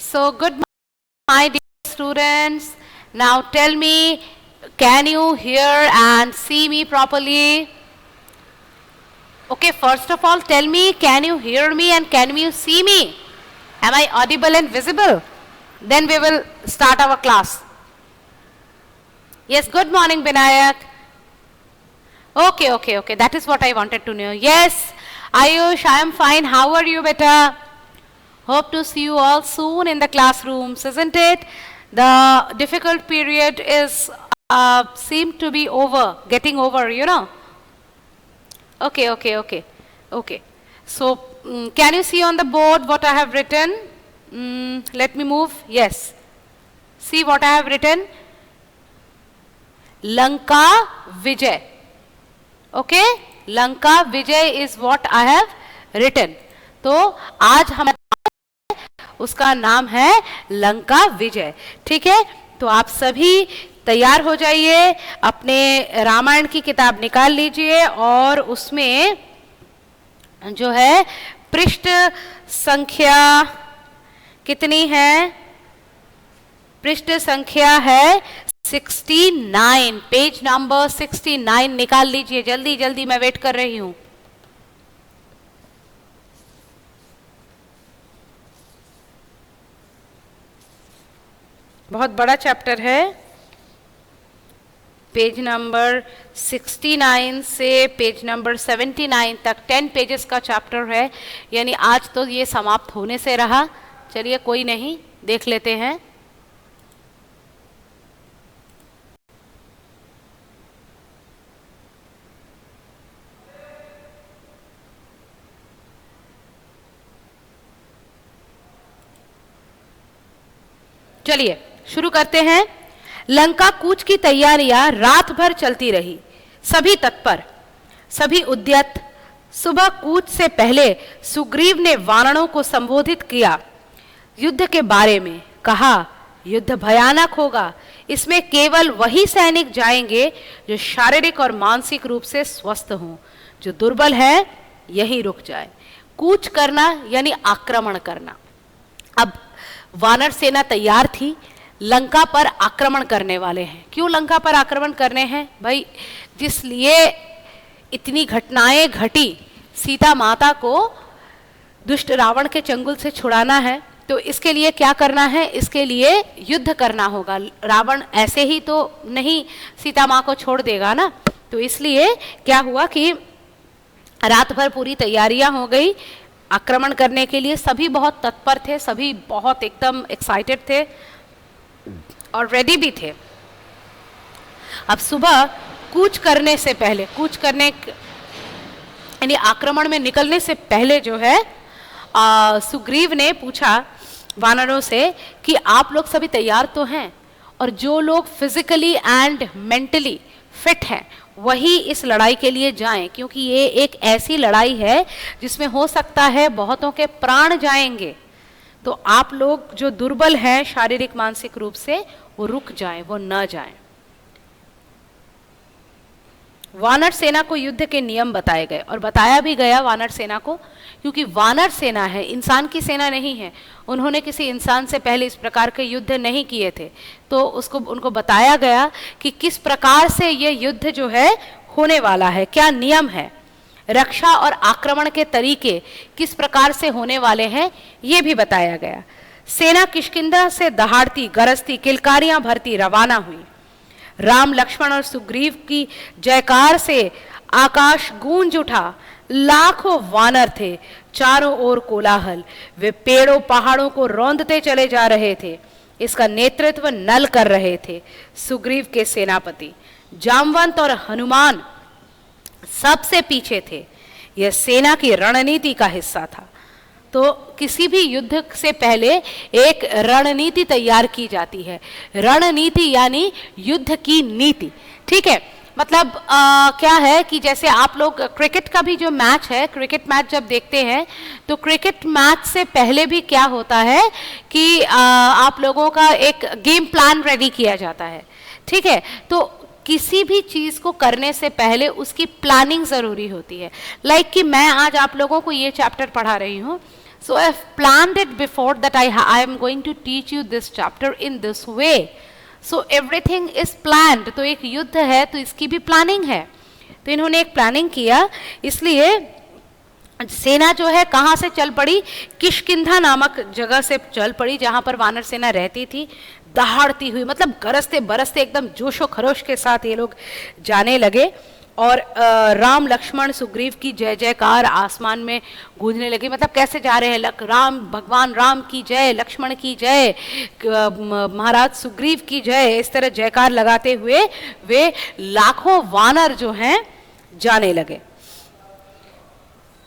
So good morning, my dear students. Now tell me, can you hear and see me properly? Okay, first of all, tell me, can you hear me and can you see me? Am I audible and visible? Then we will start our class. Yes, good morning, Binayak. Okay. That is what I wanted to know. Yes, Ayush, I am fine. How are you, beta? Hope to see you all soon in the classrooms, isn't it? The difficult period is seem to be over, getting over, you know. Okay. So, can you see on the board what I have written? Let me move. Yes. See what I have written? Lanka Vijay. Okay? Lanka Vijay is what I have written. तो आज हम उसका नाम है लंका विजय. ठीक है, तो आप सभी तैयार हो जाइए, अपने रामायण की किताब निकाल लीजिए और उसमें जो है पृष्ठ संख्या कितनी है? पृष्ठ संख्या है 69, पेज नंबर 69 निकाल लीजिए. जल्दी जल्दी, मैं वेट कर रही हूं. बहुत बड़ा चैप्टर है. पेज नंबर 69 से पेज नंबर 79 तक 10 पेजेस का चैप्टर है. यानी आज तो ये समाप्त होने से रहा. चलिए कोई नहीं, देख लेते हैं. चलिए शुरू करते हैं. लंका कूच की तैयारियां रात भर चलती रही. सभी तत्पर, सभी उद्यत. सुबह कूच से पहले सुग्रीव ने वानरों को संबोधित किया. युद्ध के बारे में कहा, युद्ध भयानक होगा. इसमें केवल वही सैनिक जाएंगे जो शारीरिक और मानसिक रूप से स्वस्थ हों. जो दुर्बल है यही रुक जाए. कूच करना यानी आक्रमण करना. अब वानर सेना तैयार थी, लंका पर आक्रमण करने वाले हैं. क्यों लंका पर आक्रमण करने हैं भाई? जिसलिए इतनी घटनाएं घटी, सीता माता को दुष्ट रावण के चंगुल से छुड़ाना है, तो इसके लिए क्या करना है? इसके लिए युद्ध करना होगा. रावण ऐसे ही तो नहीं सीता माँ को छोड़ देगा ना. तो इसलिए क्या हुआ कि रात भर पूरी तैयारियां हो गई आक्रमण करने के लिए. सभी बहुत तत्पर थे, सभी बहुत एकदम एक्साइटेड थे और रेडी भी थे. अब सुबह कूच करने से पहले, कूच करने यानी आक्रमण में निकलने से पहले जो है सुग्रीव ने पूछा वानरों से कि आप लोग सभी तैयार तो हैं, और जो लोग फिजिकली एंड मेंटली फिट हैं वही इस लड़ाई के लिए जाएं, क्योंकि ये एक ऐसी लड़ाई है जिसमें हो सकता है बहुतों के प्राण जाएंगे. तो आप लोग जो दुर्बल हैं शारीरिक मानसिक रूप से, वो रुक जाएं, वो न जाएं. वानर सेना को युद्ध के नियम बताए गए और बताया भी गया वानर सेना को, क्योंकि वानर सेना है, इंसान की सेना नहीं है. उन्होंने किसी इंसान से पहले इस प्रकार के युद्ध नहीं किए थे. तो उनको बताया गया कि किस प्रकार से ये युद्ध जो है होने वाला है, क्या नियम है, रक्षा और आक्रमण के तरीके किस प्रकार से होने वाले हैं, ये भी बताया गया. सेना किष्किंधा से दहाड़ती गरजती किलकारियां भरती रवाना हुई. राम लक्ष्मण और सुग्रीव की जयकार से आकाश गूंज उठा. लाखों वानर थे, चारों ओर कोलाहल. वे पेड़ों पहाड़ों को रौंदते चले जा रहे थे. इसका नेतृत्व नल कर रहे थे. सुग्रीव के सेनापति जामवंत और हनुमान सबसे पीछे थे. यह सेना की रणनीति का हिस्सा था. तो किसी भी युद्ध से पहले एक रणनीति तैयार की जाती है. रणनीति यानी युद्ध की नीति. ठीक है, मतलब क्या है कि जैसे आप लोग क्रिकेट का भी जो मैच है, क्रिकेट मैच जब देखते हैं तो क्रिकेट मैच से पहले भी क्या होता है कि आप लोगों का एक गेम प्लान रेडी किया जाता है. ठीक है, तो किसी भी चीज को करने से पहले उसकी प्लानिंग जरूरी होती है. लाइक कि मैं आज आप लोगों को ये चैप्टर पढ़ा रही हूँ, So I have planned it before that I am going to teach you this chapter in this way. So everything is planned. तो एक युद्ध है तो इसकी भी प्लानिंग है. तो इन्होंने एक प्लानिंग किया, इसलिए सेना जो है कहाँ से चल पड़ी, किष्किंधा नामक जगह से चल पड़ी जहाँ पर वानर सेना रहती थी. दहाड़ती हुई, मतलब गरजते बरसते एकदम जोशो खरोश के साथ ये लोग जाने लगे. और राम लक्ष्मण सुग्रीव की जय जयकार आसमान में गूंजने लगी. मतलब कैसे जा रहे हैं, राम भगवान राम की जय, लक्ष्मण की जय, महाराज सुग्रीव की जय, इस तरह जयकार लगाते हुए वे लाखों वानर जो हैं जाने लगे.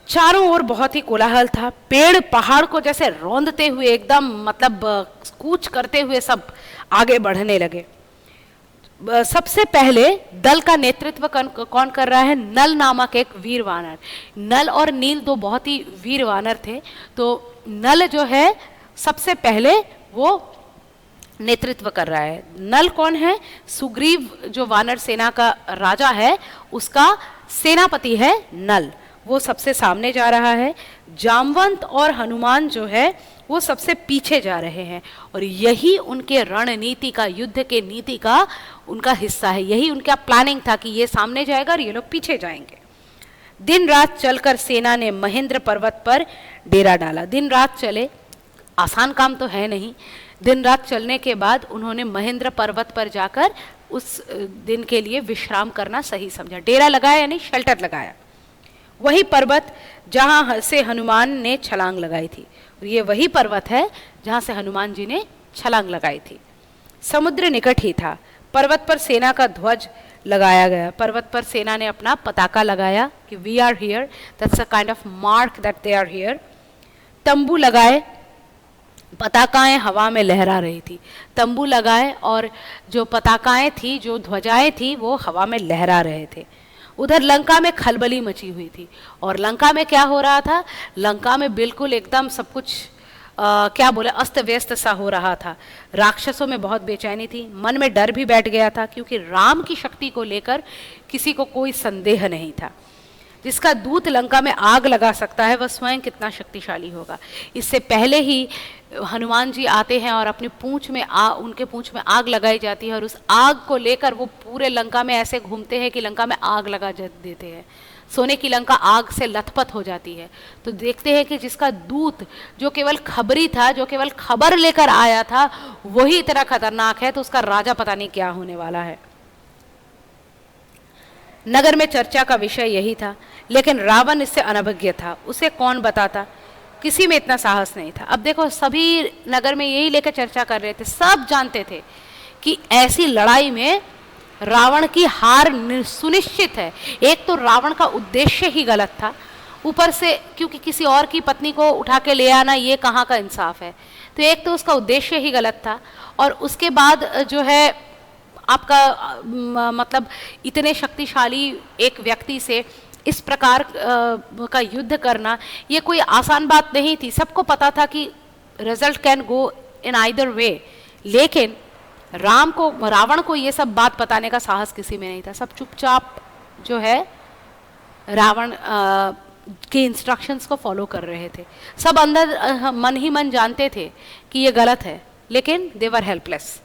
चारों ओर बहुत ही कोलाहल था. पेड़ पहाड़ को जैसे रौंदते हुए एकदम मतलब कूच करते हुए सब आगे बढ़ने लगे. सबसे पहले दल का नेतृत्व कौन कर रहा है, नल नामक एक वीर वानर. नल और नील दो बहुत ही वीर वानर थे. तो नल जो है सबसे पहले वो नेतृत्व कर रहा है. नल कौन है, सुग्रीव जो वानर सेना का राजा है उसका सेनापति है नल, वो सबसे सामने जा रहा है. जामवंत और हनुमान जो है वो सबसे पीछे जा रहे हैं. और यही उनके रणनीति का, युद्ध के नीति का उनका हिस्सा है. यही उनका प्लानिंग था कि ये सामने जाएगा और ये लोग पीछे जाएंगे. दिन रात चलकर सेना ने महेंद्र पर्वत पर डेरा डाला. दिन रात चले, आसान काम तो है नहीं. दिन रात चलने के बाद उन्होंने महेंद्र पर्वत पर जाकर उस दिन के लिए विश्राम करना सही समझा. डेरा लगाया यानी शेल्टर लगाया. वही पर्वत जहाँ से हनुमान ने छलांग लगाई थी. ये वही पर्वत है जहाँ से हनुमान जी ने छलांग लगाई थी. समुद्र निकट ही था. पर्वत पर सेना का ध्वज लगाया गया. पर्वत पर सेना ने अपना पताका लगाया कि we are here, that's a kind of mark that they are here. तंबू लगाए, पताकाएं हवा में लहरा रही थी. तंबू लगाए और जो पताकाएं थी, जो ध्वजाएं थी, वो हवा में लहरा रहे थे. उधर लंका में खलबली मची हुई थी. और लंका में क्या हो रहा था, लंका में बिल्कुल एकदम सब कुछ क्या बोले, अस्त व्यस्त सा हो रहा था. राक्षसों में बहुत बेचैनी थी. मन में डर भी बैठ गया था क्योंकि राम की शक्ति को लेकर किसी को कोई संदेह नहीं था. जिसका दूत लंका में आग लगा सकता है वह स्वयं कितना शक्तिशाली होगा. इससे पहले ही हनुमान जी आते हैं और अपनी पूंछ में उनके पूंछ में आग लगाई जाती है और उस आग को लेकर वो पूरे लंका में ऐसे घूमते हैं कि लंका में आग लगा देते हैं. सोने की लंका आग से लथपथ हो जाती है. तो देखते हैं कि जिसका दूत जो केवल खबरी था, जो केवल खबर लेकर आया था, वही इतना खतरनाक है, तो उसका राजा पता नहीं क्या होने वाला है. नगर में चर्चा का विषय यही था, लेकिन रावण इससे अनभिज्ञ था. उसे कौन बताता, किसी में इतना साहस नहीं था. अब देखो, सभी नगर में यही लेकर चर्चा कर रहे थे. सब जानते थे कि ऐसी लड़ाई में रावण की हार सुनिश्चित है. एक तो रावण का उद्देश्य ही गलत था, ऊपर से क्योंकि किसी और की पत्नी को उठा के ले आना ये कहाँ का इंसाफ है. तो एक तो उसका उद्देश्य ही गलत था, और उसके बाद जो है आपका मतलब इतने शक्तिशाली एक व्यक्ति से इस प्रकार का युद्ध करना ये कोई आसान बात नहीं थी. सबको पता था कि result can go in either way, लेकिन रावण को ये सब बात बताने का साहस किसी में नहीं था. सब चुपचाप जो है रावण के इंस्ट्रक्शंस को फॉलो कर रहे थे. सब अंदर मन ही मन जानते थे कि ये गलत है, लेकिन दे वर हेल्पलेस.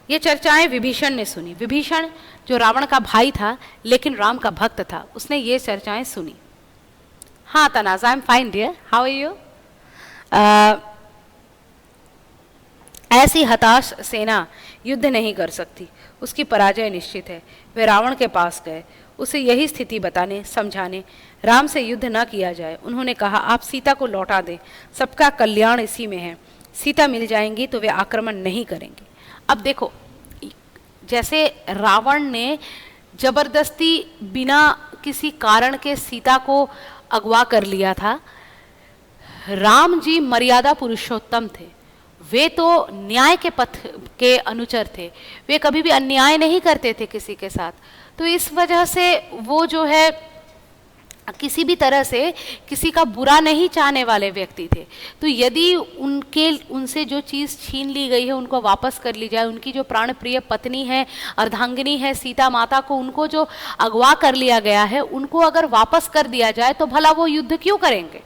ये चर्चाएं विभीषण ने सुनी. विभीषण जो रावण का भाई था लेकिन राम का भक्त था, उसने ये चर्चाएं सुनी. हाँ Tanaz, I am fine dear, how are you. ऐसी हताश सेना युद्ध नहीं कर सकती, उसकी पराजय निश्चित है. वे रावण के पास गए, उसे यही स्थिति बताने समझाने राम से युद्ध न किया जाए. उन्होंने कहा, आप सीता को लौटा दें, सबका कल्याण इसी में है. सीता मिल जाएंगी तो वे आक्रमण नहीं करेंगे. अब देखो, जैसे रावण ने जबरदस्ती बिना किसी कारण के सीता को अगवा कर लिया था, राम जी मर्यादा पुरुषोत्तम थे. वे तो न्याय के पथ के अनुचर थे, वे कभी भी अन्याय नहीं करते थे किसी के साथ. तो इस वजह से वो जो है किसी भी तरह से किसी का बुरा नहीं चाहने वाले व्यक्ति थे. तो यदि उनसे जो चीज़ छीन ली गई है उनको वापस कर ली जाए, उनकी जो प्राण प्रिय पत्नी है, अर्धांगिनी है, सीता माता को, उनको जो अगवा कर लिया गया है, उनको अगर वापस कर दिया जाए तो भला वो युद्ध क्यों करेंगे.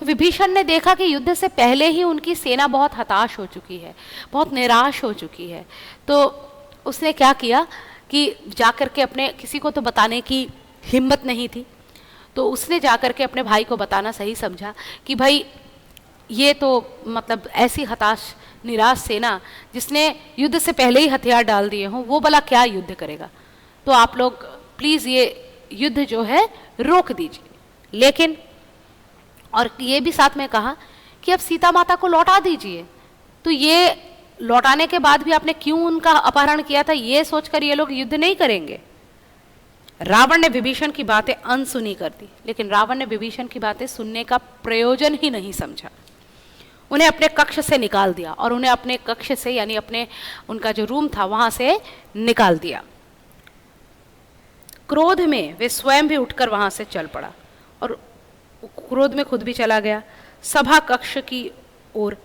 तो विभीषण ने देखा कि युद्ध से पहले ही उनकी सेना बहुत हताश हो चुकी है, बहुत निराश हो चुकी है। तो उसने क्या किया कि जाकर के अपने, किसी को तो बताने की हिम्मत नहीं थी, तो उसने जाकर के अपने भाई को बताना सही समझा कि भाई ये तो मतलब ऐसी हताश निराश सेना जिसने युद्ध से पहले ही हथियार डाल दिए हों, वो भला क्या युद्ध करेगा, तो आप लोग प्लीज़ ये युद्ध जो है रोक दीजिए। लेकिन और ये भी साथ में कहा कि अब सीता माता को लौटा दीजिए। तो ये लौटाने के बाद भी आपने क्यों उनका अपहरण किया था, ये सोचकर ये लोग युद्ध नहीं करेंगे। रावण ने विभीषण की बातें अनसुनी कर दी, लेकिन रावण ने विभीषण की बातें सुनने का प्रयोजन ही नहीं समझा। उन्हें अपने कक्ष से निकाल दिया और उन्हें अपने कक्ष से, यानी अपने उनका जो रूम था वहां से निकाल दिया। क्रोध में वे स्वयं भी उठकर वहां से चल पड़ा और क्रोध में खुद भी चला गया सभा कक्ष की ओर।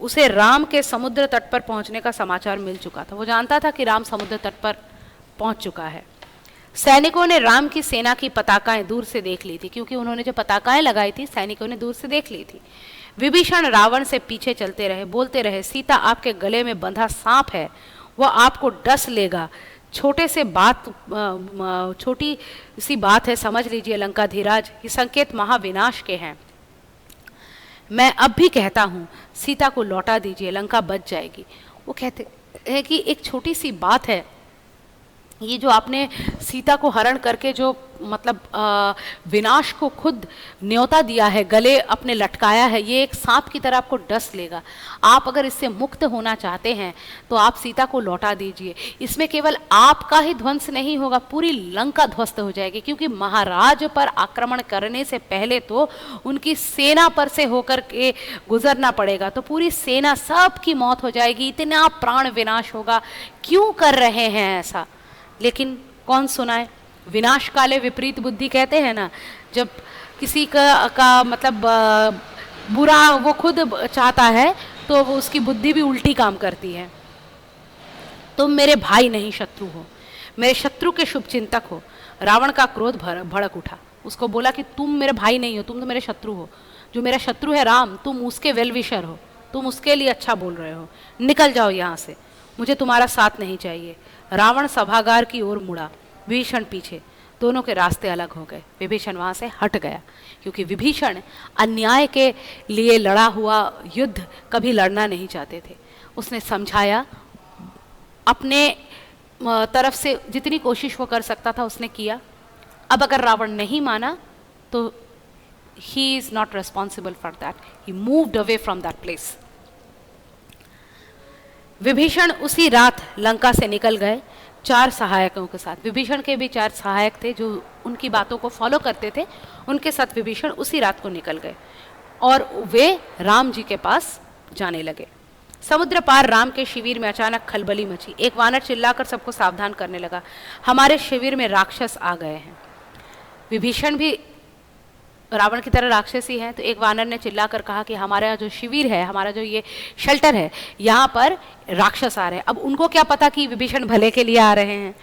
उसे राम के समुद्र तट पर पहुंचने का समाचार मिल चुका था। वो जानता था कि राम समुद्र तट पर पहुंच चुका है। सैनिकों ने राम की सेना की पताकाएं दूर से देख ली थी, क्योंकि उन्होंने जो पताकाएं लगाई थी सैनिकों ने दूर से देख ली थी। विभीषण रावण से पीछे चलते रहे, बोलते रहे, सीता आपके गले में बंधा सांप है, वह आपको डस लेगा। छोटी सी बात है, समझ लीजिए लंकाधीराज, ये संकेत महाविनाश के हैं। मैं अब भी कहता हूँ सीता को लौटा दीजिए, लंका बच जाएगी। वो कहते हैं कि एक छोटी सी बात है, ये जो आपने सीता को हरण करके जो मतलब विनाश को खुद न्योता दिया है, गले अपने लटकाया है, ये एक सांप की तरह आपको डस लेगा। आप अगर इससे मुक्त होना चाहते हैं तो आप सीता को लौटा दीजिए। इसमें केवल आपका ही ध्वंस नहीं होगा, पूरी लंका ध्वस्त हो जाएगी, क्योंकि महाराज पर आक्रमण करने से पहले तो उनकी सेना पर से होकर के गुजरना पड़ेगा, तो पूरी सेना सबकी मौत हो जाएगी, इतना प्राण विनाश होगा। क्यों कर रहे हैं ऐसा? लेकिन कौन सुनाए? विनाश काले विपरीत बुद्धि कहते हैं ना, जब किसी का मतलब बुरा वो खुद चाहता है तो वो उसकी बुद्धि भी उल्टी काम करती है। तुम मेरे भाई नहीं शत्रु हो, मेरे शत्रु के शुभ चिंतक हो। रावण का क्रोध भड़क उठा, उसको बोला कि तुम मेरे भाई नहीं हो, तुम तो मेरे शत्रु हो। जो मेरा शत्रु है राम, तुम उसके वेल विशर हो, तुम उसके लिए अच्छा बोल रहे हो, निकल जाओ यहाँ से, मुझे तुम्हारा साथ नहीं चाहिए। रावण सभागार की ओर मुड़ा, विभीषण पीछे, दोनों के रास्ते अलग हो गए। विभीषण वहां से हट गया, क्योंकि विभीषण अन्याय के लिए लड़ा हुआ युद्ध कभी लड़ना नहीं चाहते थे। उसने समझाया, अपने तरफ से जितनी कोशिश वो कर सकता था उसने किया। अब अगर रावण नहीं माना तो he is not responsible for that, he moved away from that place. Vibhishan उसी रात लंका से निकल गए 4 सहायकों के साथ। विभीषण के भी 4 सहायक थे जो उनकी बातों को फॉलो करते थे, उनके साथ विभीषण उसी रात को निकल गए और वे राम जी के पास जाने लगे। समुद्र पार राम के शिविर में अचानक खलबली मची। एक वानर चिल्लाकर सबको सावधान करने लगा, हमारे शिविर में राक्षस आ गए हैं। विभीषण भी रावण की तरह राक्षसी है, तो एक वानर ने चिल्लाकर कहा कि हमारा जो शिविर है, हमारा जो ये शेल्टर है, यहाँ पर राक्षस आ रहे हैं। अब उनको क्या पता कि विभीषण भले के लिए आ रहे हैं।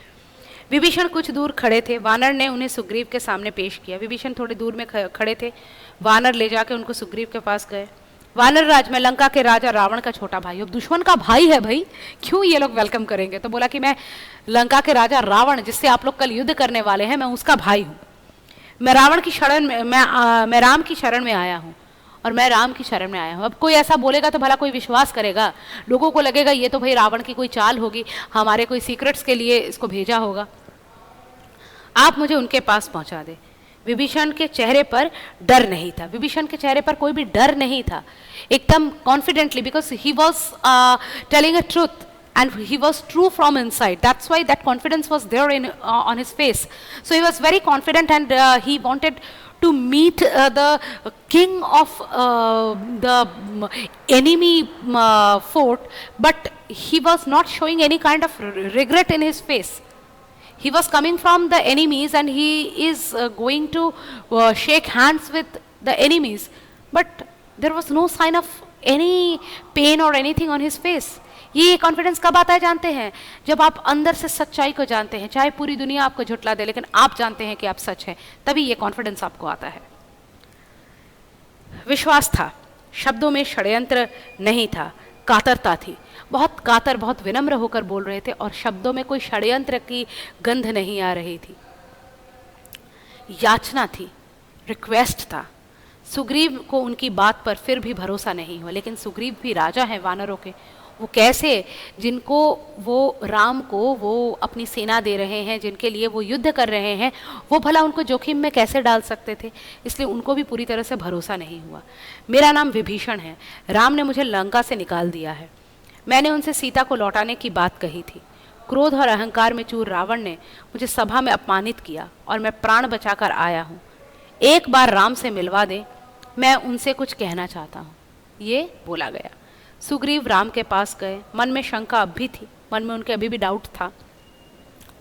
विभीषण कुछ दूर खड़े थे, वानर ने उन्हें सुग्रीव के सामने पेश किया। विभीषण थोड़ी दूर में खड़े थे, वानर ले जाके उनको सुग्रीव के पास गए। वानर राज में लंका के राजा रावण का छोटा भाई, अब दुश्मन का भाई है भाई, क्यों ये लोग वेलकम करेंगे? तो बोला कि मैं लंका के राजा रावण, जिससे आप लोग कल युद्ध करने वाले हैं, मैं उसका भाई हूँ। मैं रावण की शरण में मैं राम की शरण में आया हूँ और मैं राम की शरण में आया हूँ। अब कोई ऐसा बोलेगा तो भला कोई विश्वास करेगा? लोगों को लगेगा ये तो भाई रावण की कोई चाल होगी, हमारे कोई सीक्रेट्स के लिए इसको भेजा होगा। आप मुझे उनके पास पहुंचा दे। विभीषण के चेहरे पर डर नहीं था, विभीषण के चेहरे पर कोई भी डर नहीं था, एकदम confidently, because he was telling a truth and he was true from inside. That's why that confidence was there in on his face. So he was very confident, and he wanted to meet the king of the enemy fort, but he was not showing any kind of regret in his face. He was coming from the enemies and he is going to shake hands with the enemies, but there was no sign of any pain or anything on his face. ये confidence कब आता है जानते हैं? जब आप अंदर से सच्चाई को जानते हैं, चाहे पूरी दुनिया आपको झुठला दे, लेकिन आप जानते हैं कि आप सच हैं, तभी ये कॉन्फिडेंस आपको आता है। विश्वास था, शब्दों में षड्यंत्र नहीं था, कातरता थी। बहुत कातर, बहुत विनम्र होकर बोल रहे थे और शब्दों में कोई षड्यंत्र की गंध नहीं आ रही थी। याचना थी, रिक्वेस्ट था। सुग्रीव को उनकी बात पर फिर भी भरोसा नहीं हुआ, लेकिन सुग्रीव भी राजा हैं वानरों के। वो कैसे, जिनको वो राम को वो अपनी सेना दे रहे हैं, जिनके लिए वो युद्ध कर रहे हैं, वो भला उनको जोखिम में कैसे डाल सकते थे? इसलिए उनको भी पूरी तरह से भरोसा नहीं हुआ। मेरा नाम विभीषण है, राम ने मुझे लंका से निकाल दिया है। मैंने उनसे सीता को लौटाने की बात कही थी। क्रोध और अहंकार में चूर रावण ने मुझे सभा में अपमानित किया और मैं प्राण बचाकर आया हूँ। एक बार राम से मिलवा दे, मैं उनसे कुछ कहना चाहता हूँ। ये बोला गया। सुग्रीव राम के पास गए। मन में शंका अब भी थी, मन में उनके अभी भी डाउट था।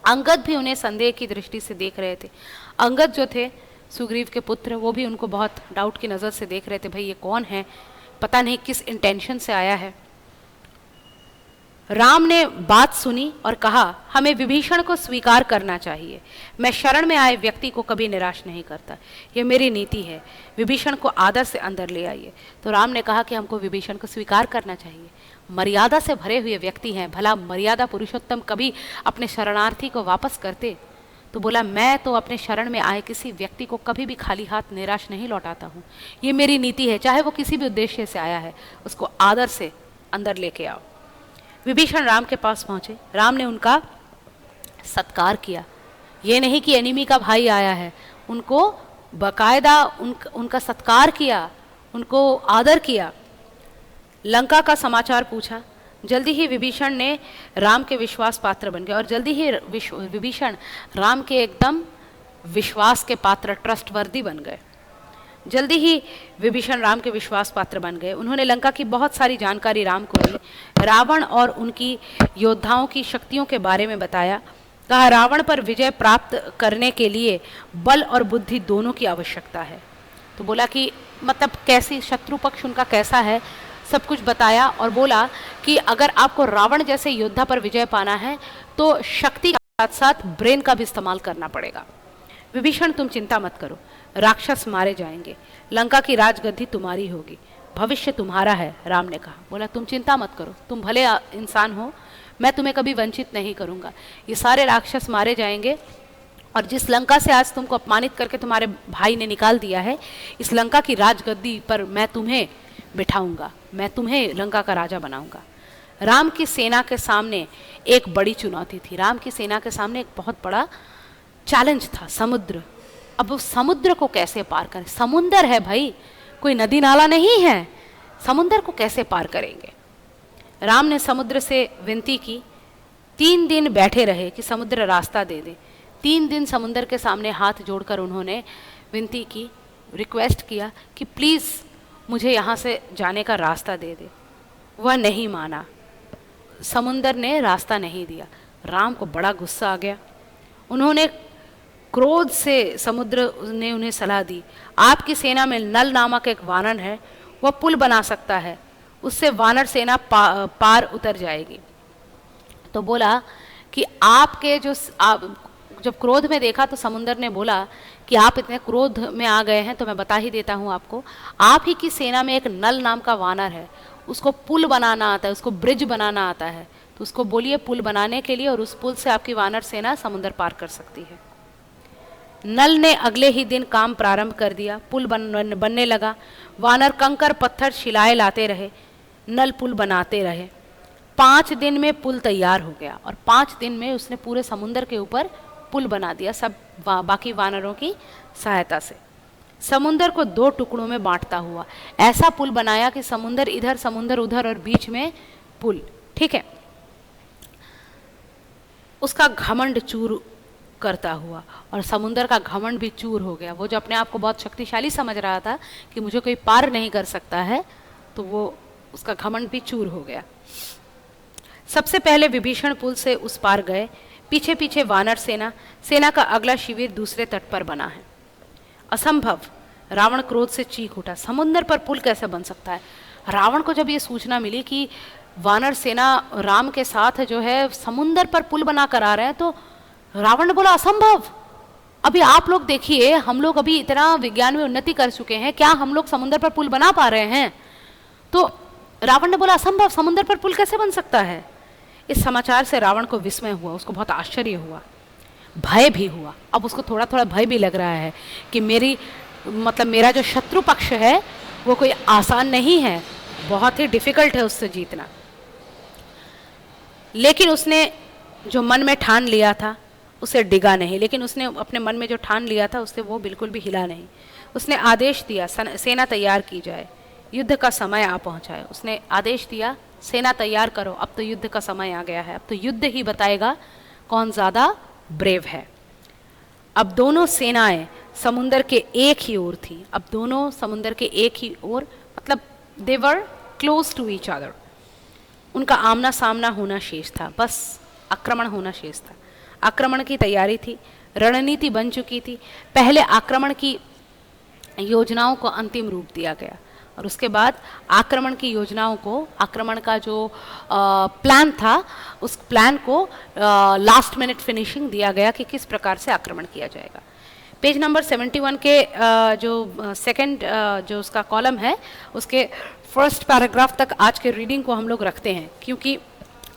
अंगद भी उन्हें संदेह की दृष्टि से देख रहे थे। अंगद जो थे सुग्रीव के पुत्र, वो भी उनको बहुत डाउट की नज़र से देख रहे थे। भाई ये कौन है, पता नहीं किस इंटेंशन से आया है। राम ने बात सुनी और कहा, हमें विभीषण को स्वीकार करना चाहिए। मैं शरण में आए व्यक्ति को कभी निराश नहीं करता, यह मेरी नीति है। विभीषण को आदर से अंदर ले आइए। तो राम ने कहा कि हमको विभीषण को स्वीकार करना चाहिए। मर्यादा से भरे हुए व्यक्ति हैं, भला मर्यादा पुरुषोत्तम कभी अपने शरणार्थी को वापस करते? तो बोला, मैं तो अपने शरण में आए किसी व्यक्ति को कभी भी खाली हाथ निराश नहीं लौटाता हूँ। ये मेरी नीति है, चाहे वो किसी भी उद्देश्य से आया है, उसको आदर से अंदर लेके आओ। विभीषण राम के पास पहुंचे। राम ने उनका सत्कार किया। ये नहीं कि एनिमी का भाई आया है, उनको बकायदा उनका सत्कार किया, उनको आदर किया। लंका का समाचार पूछा। जल्दी ही विभीषण ने राम के विश्वास पात्र बन गए और जल्दी ही विभीषण राम के एकदम विश्वास के पात्र, ट्रस्टवर्दी बन गए। जल्दी ही विभीषण राम के विश्वास पात्र बन गए। उन्होंने लंका की बहुत सारी जानकारी राम को दी। रावण और उनकी योद्धाओं की शक्तियों के बारे में बताया। कहा, रावण पर विजय प्राप्त करने के लिए बल और बुद्धि दोनों की आवश्यकता है। तो बोला कि मतलब कैसी, शत्रु पक्ष उनका कैसा है, सब कुछ बताया और बोला कि अगर आपको रावण जैसे योद्धा पर विजय पाना है तो शक्ति के साथ साथ ब्रेन का भी इस्तेमाल करना पड़ेगा। विभीषण, तुम चिंता मत करो, राक्षस मारे जाएंगे, लंका की राजगद्दी तुम्हारी होगी, भविष्य तुम्हारा है। राम ने कहा। बोला, तुम चिंता मत करो, तुम भले इंसान हो, मैं तुम्हें कभी वंचित नहीं करूंगा। ये सारे राक्षस मारे जाएंगे और जिस लंका से आज तुमको अपमानित करके तुम्हारे भाई ने निकाल दिया है, इस लंका की राजगद्दी पर मैं तुम्हें बिठाऊंगा, मैं तुम्हें लंका का राजा बनाऊंगा। राम की सेना के सामने एक बड़ी चुनौती थी। राम की सेना के सामने एक बहुत बड़ा चैलेंज था, समुद्र। अब उस समुद्र को कैसे पार करें? समुद्र है भाई, कोई नदी नाला नहीं है, समुद्र को कैसे पार करेंगे? राम ने समुद्र से विनती की। 3 दिन बैठे रहे कि समुद्र रास्ता दे दे। 3 दिन समुद्र के सामने हाथ जोड़कर उन्होंने विनती की, रिक्वेस्ट किया कि प्लीज़ मुझे यहाँ से जाने का रास्ता दे दे। वह नहीं माना, समुद्र ने रास्ता नहीं दिया। राम को बड़ा गुस्सा आ गया। उन्होंने क्रोध से, समुद्र ने उन्हें सलाह दी, आपकी सेना में नल नामक एक वानर है, वह पुल बना सकता है, उससे वानर सेना पार उतर जाएगी। तो बोला कि आपके जब क्रोध में देखा तो समुद्र ने बोला कि आप इतने क्रोध में आ गए हैं तो मैं बता ही देता हूँ आपको, आप ही की सेना में एक नल नाम का वानर है, उसको पुल बनाना आता है, उसको ब्रिज बनाना आता है, तो उसको बोलिए पुल बनाने के लिए, और उस पुल से आपकी वानर सेना समुद्र पार कर सकती है। नल ने अगले ही दिन काम प्रारंभ कर दिया। पुल बनने लगा। वानर कंकर पत्थर शिलाएं लाते रहे, नल पुल बनाते रहे। 5 दिन में पुल तैयार हो गया और 5 दिन में उसने पूरे समुद्र के ऊपर पुल बना दिया, सब बाकी वानरों की सहायता से। समुद्र को 2 टुकड़ों में बांटता हुआ ऐसा पुल बनाया कि समुद्र इधर, समुद्र उधर और बीच में पुल। ठीक है। उसका घमंड चूर करता हुआ, और समुद्र का घमंड भी चूर हो गया। वो जो अपने आप को बहुत शक्तिशाली समझ रहा था कि मुझे कोई पार नहीं कर सकता है, तो वो उसका घमंड भी चूर हो गया। सबसे पहले विभीषण पुल से उस पार गए, पीछे पीछे वानर सेना का अगला शिविर दूसरे तट पर बना है। असंभव! रावण क्रोध से चीख उठा, समुद्र पर पुल कैसे बन सकता है? रावण को जब ये सूचना मिली कि वानर सेना राम के साथ जो है समुद्र पर पुल बना कर आ रहे हैं, तो रावण ने बोला, असंभव, अभी आप लोग देखिए, हम लोग अभी इतना विज्ञान में उन्नति कर चुके हैं, क्या हम लोग समुद्र पर पुल बना पा रहे हैं? तो रावण ने बोला असंभव, समुद्र पर पुल कैसे बन सकता है? इस समाचार से रावण को विस्मय हुआ, उसको बहुत आश्चर्य हुआ, भय भी हुआ। अब उसको थोड़ा थोड़ा भय भी लग रहा है कि मेरा जो शत्रु पक्ष है वो कोई आसान नहीं है, बहुत ही डिफिकल्ट है उससे जीतना। लेकिन उसने जो मन में ठान लिया था उसे डिगा नहीं, लेकिन उसने अपने मन में जो ठान लिया था उससे वो बिल्कुल भी हिला नहीं। उसने आदेश दिया सेना तैयार की जाए, युद्ध का समय आ पहुंचा है। उसने आदेश दिया सेना तैयार करो, अब तो युद्ध का समय आ गया है, अब तो युद्ध ही बताएगा कौन ज़्यादा ब्रेव है। अब दोनों सेनाएं समुंदर के एक ही ओर थी, अब दोनों समुंदर के एक ही ओर, मतलब दे वर क्लोज टू ईच अदर। उनका आमना सामना होना शेष था, बस आक्रमण होना शेष था। आक्रमण की तैयारी थी, रणनीति बन चुकी थी। पहले आक्रमण की योजनाओं को अंतिम रूप दिया गया और उसके बाद आक्रमण की योजनाओं को, आक्रमण का जो प्लान था उस प्लान को लास्ट मिनट फिनिशिंग दिया गया कि किस प्रकार से आक्रमण किया जाएगा। पेज नंबर 71 के जो सेकंड जो उसका कॉलम है उसके फर्स्ट पैराग्राफ तक आज के रीडिंग को हम लोग रखते हैं, क्योंकि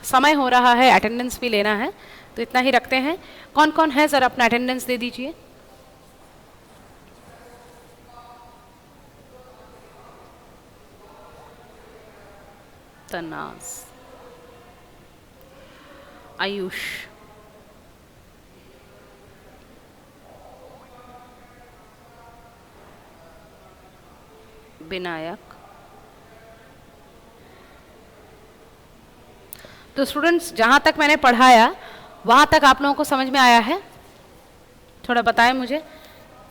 समय हो रहा है, अटेंडेंस भी लेना है, तो इतना ही रखते हैं। कौन कौन है ज़रा अपना अटेंडेंस दे दीजिए। तनाज, आयुष, विनायक। तो स्टूडेंट्स, जहाँ तक मैंने पढ़ाया वहाँ तक आप लोगों को समझ में आया है? थोड़ा बताएं मुझे,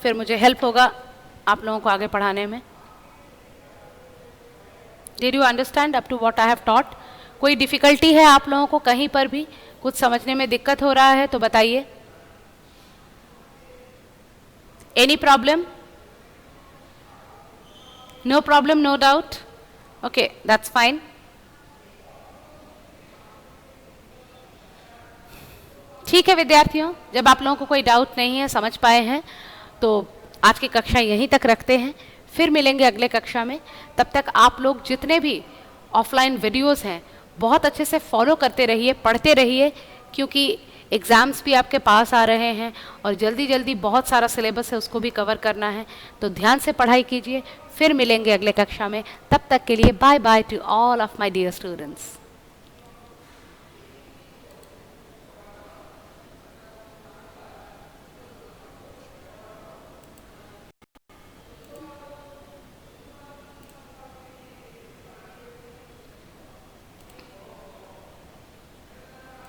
फिर मुझे हेल्प होगा आप लोगों को आगे पढ़ाने में। Did you understand up to what I have taught? कोई डिफ़िकल्टी है आप लोगों को कहीं पर भी, कुछ समझने में दिक्कत हो रहा है तो बताइए। Any problem? No problem, no doubt? Okay, that's fine. ठीक है विद्यार्थियों, जब आप लोगों को कोई डाउट नहीं है, समझ पाए हैं, तो आज की कक्षा यहीं तक रखते हैं। फिर मिलेंगे अगले कक्षा में। तब तक आप लोग जितने भी ऑफलाइन वीडियोस हैं बहुत अच्छे से फॉलो करते रहिए, पढ़ते रहिए, क्योंकि एग्ज़ाम्स भी आपके पास आ रहे हैं और जल्दी जल्दी बहुत सारा सिलेबस है उसको भी कवर करना है। तो ध्यान से पढ़ाई कीजिए। फिर मिलेंगे अगले कक्षा में। तब तक के लिए bye bye to all of my dear students.